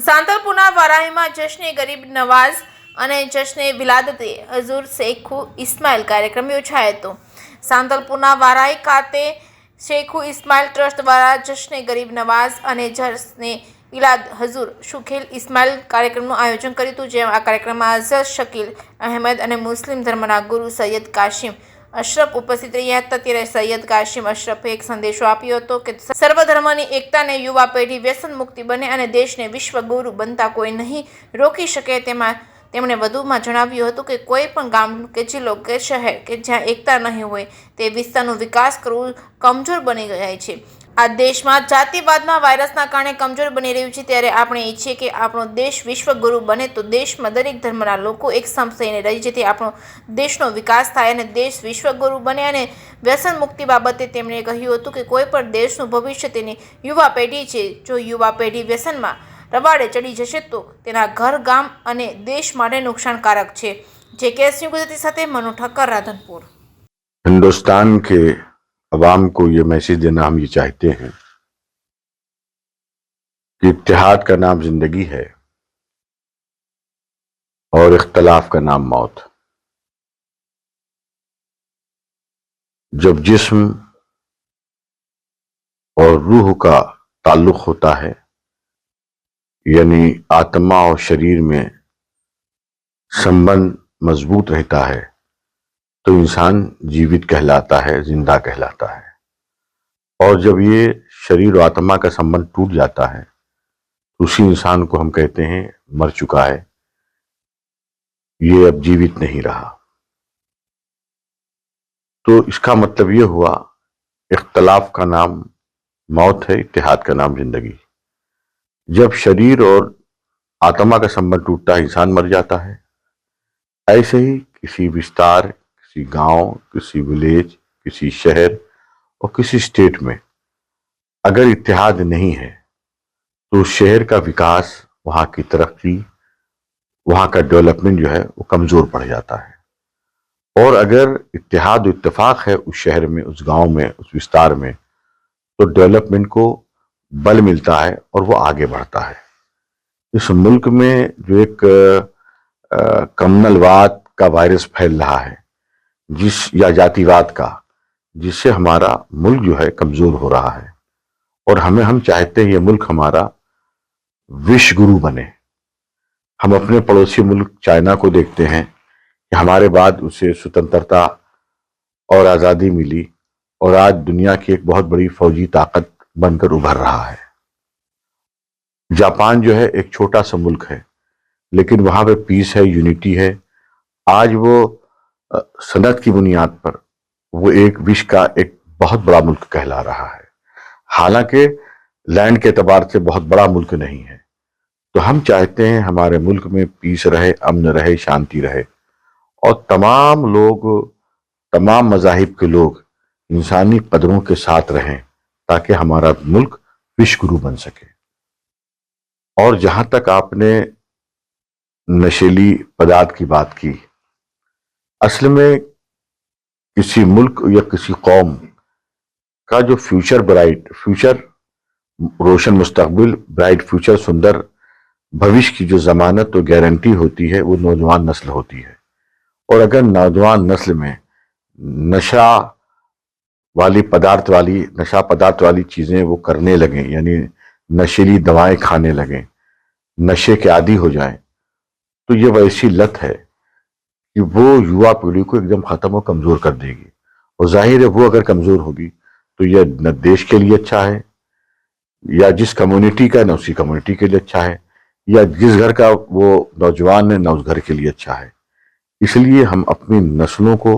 સાંતલપુરના વારાહીમાં જશ્ને ગરીબ નવાઝ અને જશ્ને વિલાદતે હઝુર શેખુ ઇસ્માઇલ કાર્યક્રમ યોજાયો હતો. સાંતલપુરના વારાહી ખાતે શેખુ ઇસ્માઇલ ટ્રસ્ટ દ્વારા જશ્ને ગરીબ નવાઝ અને જશ્ને વિલાદ હઝુર શુખેલ ઇસ્માઇલ કાર્યક્રમનું આયોજન કર્યું હતું. જેમાં આ કાર્યક્રમમાં અઝહર શકીલ અહેમદ અને મુસ્લિમ ધર્મના ગુરુ સૈયદ કાશિમ અશરફ ઉપસ્થિત રહ્યા હતા. ત્યારે સૈયદ કાશિમ અશરફે એક સંદેશો આપ્યો હતો કે સર્વધર્મની એકતાને યુવા પેઢી વ્યસન મુક્તિ બને અને દેશને વિશ્વ ગુરુ બનતા કોઈ નહીં રોકી શકે. તેમાં તેમણે વધુમાં જણાવ્યું હતું કે કોઈ પણ ગામ કે જિલ્લો કે શહેર કે જ્યાં એકતા નહીં હોય તે વિસ્તારનો વિકાસ કરવું કમજોર બની જાય છે. આ દેશમાં જાતિવાદના વાયરસના કારણે કમજોર બની રહ્યું છે. ત્યારે આપણે ઈચ્છીએ કે આપણો દેશ વિશ્વગુરુ બને તો દેશમાં દરેક ધર્મના લોકો એક સમ થઈને રહી, જેથી આપણો દેશનો વિકાસ થાય અને દેશ વિશ્વગુરુ બને. અને વ્યસન મુક્તિ બાબતે તેમણે કહ્યું હતું કે કોઈ પણ દેશનું ભવિષ્ય તેની યુવા પેઢી છે. જો યુવા પેઢી વ્યસનમાં રવાડે ચડી જશે તો તેના ઘર, ગામ અને દેશ માટે નુકસાનકારક છે. જે કેસ ન્યૂઝ ગુજરાતી સાથે મનુ ઠક્કર, રાધનપુર. हिंदुस्तान के अवाम को ये मैसेज देना हम ये चाहते हैं कि इत्तेहाद का नाम जिंदगी है और इख्तलाफ का नाम मौत. जब जिस्म और रूह का ताल्लुक होता है, यानी आत्मा और शरीर में संबंध मजबूत रहता है, तो इंसान जीवित कहलाता है, जिंदा कहलाता है. और जब ये शरीर और आत्मा का संबंध टूट जाता है तो उसी इंसान को हम कहते हैं मर चुका है, ये अब जीवित नहीं रहा. तो इसका मतलब ये हुआ इख्तलाफ का नाम मौत है, इत्तेहाद का नाम जिंदगी. जब शरीर और आत्मा का संबंध टूटता है, इंसान मर जाता है. ऐसे ही किसी विस्तार, किसी गांव, किसी विलेज, किसी शहर और किसी स्टेट में अगर इत्तेहाद नहीं है तो शहर का विकास, वहाँ की तरक्की, वहाँ का डेवलपमेंट जो है वो कमज़ोर पड़ जाता है. और अगर इत्तेहाद और इत्तेफाक है उस शहर में, उस गांव में, उस विस्तार में, तो डेवलपमेंट को बल मिलता है और वो आगे बढ़ता है. इस मुल्क में जो एक कम्युनलवाद का वायरस फैल रहा है, या जातिवाद का, जिससे हमारा मुल्क जो है कमजोर हो रहा है. और हम चाहते हैं ये मुल्क हमारा विश्व गुरु बने. हम अपने पड़ोसी मुल्क चाइना को देखते हैं कि हमारे बाद उसे स्वतंत्रता और आज़ादी मिली और आज दुनिया की एक बहुत बड़ी फौजी ताकत बनकर उभर रहा है. जापान जो है एक छोटा सा मुल्क है, लेकिन वहाँ पे पीस है, यूनिटी है. आज वो सनत की बुनियाद पर वो एक विश्व का एक बहुत बड़ा मुल्क कहला रहा है. हालांकि लैंड के एतबार से बहुत बड़ा मुल्क नहीं है. तो हम चाहते हैं हमारे मुल्क में पीस रहे, अमन रहे, शांति रहे और तमाम लोग, तमाम मज़ाहिब के लोग इंसानी कदरों के साथ रहें, ताकि हमारा मुल्क विश्व गुरु बन सके. और जहाँ तक आपने नशीली पदार्थ की बात की, असल में किसी मुल्क या किसी कौम का जो फ्यूचर रोशन मुस्तकबिल, ब्राइट फ्यूचर, सुंदर भविष्य की जो जमानत और गारंटी होती है वो नौजवान नस्ल होती है. और अगर नौजवान नस्ल में नशा पदार्थ वाली चीज़ें वो करने लगें, यानी नशीली दवाएं खाने लगें, नशे के आदी हो जाएं, तो ये वैसी लत है कि वो युवा पीढ़ी को एकदम ख़त्म और कमज़ोर कर देगी. और जाहिर है वो अगर कमज़ोर होगी तो यह न देश के लिए अच्छा है, या जिस कम्युनिटी का न उसी कम्युनिटी के लिए अच्छा है, या जिस घर का वो नौजवान है न उस घर के लिए अच्छा है. इसलिए हम अपनी नस्लों को,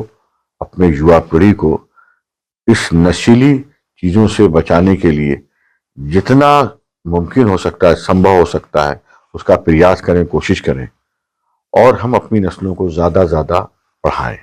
अपने युवा पीढ़ी को इस नशीली चीज़ों से बचाने के लिए जितना मुमकिन हो सकता है, संभव हो सकता है, उसका प्रयास करें, कोशिश करें और हम अपनी नस्लों को ज़्यादा पढ़ाएं.